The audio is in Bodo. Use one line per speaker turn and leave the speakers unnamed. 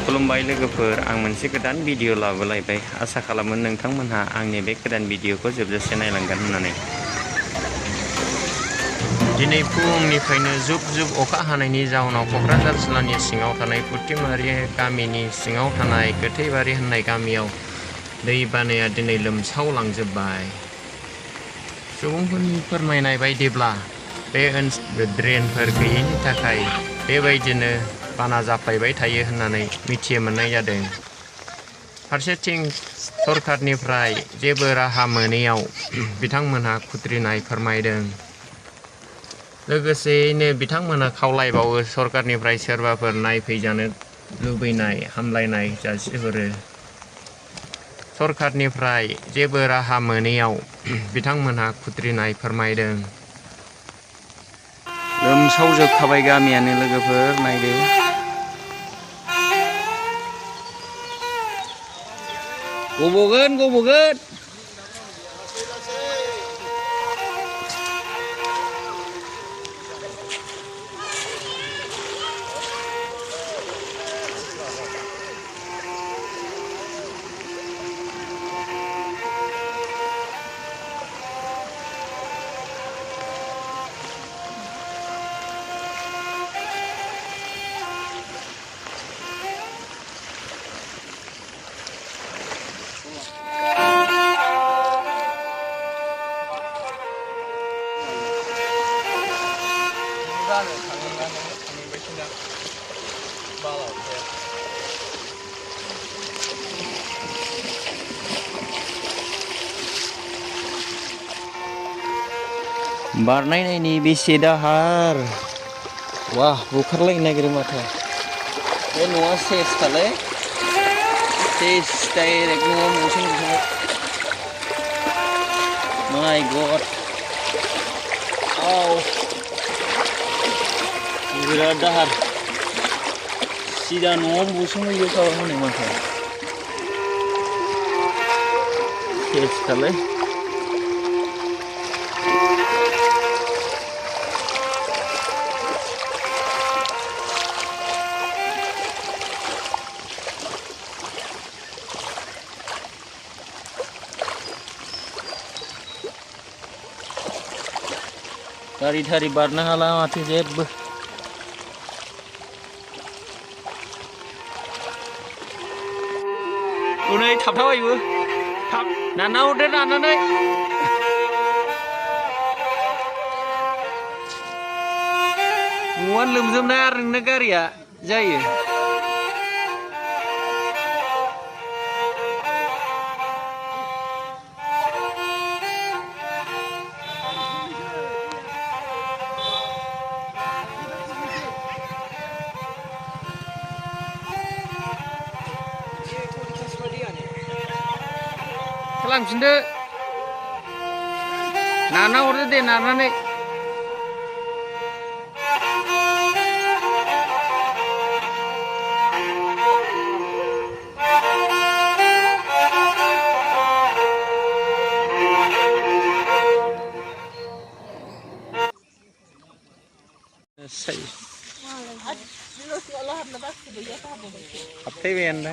खुलुमबाय लोगोफोर आं मोनसे गोदान भिडिअ लाबोलायबाय आसा खालामो नोंथांमोनहा आंनि बे गोदान भिडिअखौ जोबजासे नायलांगोन होननानै दिनै फुंनिफ्रायनो जुब जुब अखा हानायनि जाउनाव क'क्राझार जिल्लानि सिङाव थानाय फुथिमारि गामिनि सिङाव थानाय गोथैबारि होननाय गामियाव दै बानाया दिनै लोमसावलांजोबबाय। सुबुंफोरनि फोरमायनाय बायदिब्ला बे ड्रेनफोर गैयैनि थाखाय बेबायदिनो बाना जाफ्लायबाय थायो होननानै मिथिनो मोननाय जादों। फारसेथिं सरखारनिफ्राय जेबो राहा मोनैयाव बिथांमोनहा खुद्रिनाय फोरमायदों। लोगोसेयैनो बिथांमोनहा खावलायबावो सरखारनिफ्राय सोरबाफोर नायफैजानो लुबैनाय हामलायनाय जासिहरो। सरखारनिफ्राय जेबो राहा मोनैयाव बिथांमोनहा खुद्रिनाय फोरमायदों। लोमसावजोबखाबाय गामियानो लोगोफोर नायदो। गबगोन बारनायनायनि बेसे दाहार वाह बुखारलायनो नागिरो माथो। बे न'आ सेसखालै सेस डाइरेक्ट न'आव बुसोमजोबखाबाय। माय गड आव बिराद दाहार सिदा न'आव बुसोमहैजोबखाबाय हनै माथो सेसखालै। गारि थारि बारनो हाला माथो जेबो। हनै थाबथाबायबो थाब नाना हरदो नानानै। न'आनो लोमजोबनाय आरो नोंना गारिया जायो। लांफिनदो नाना हरदो दे नानानै। हाबफैबायानो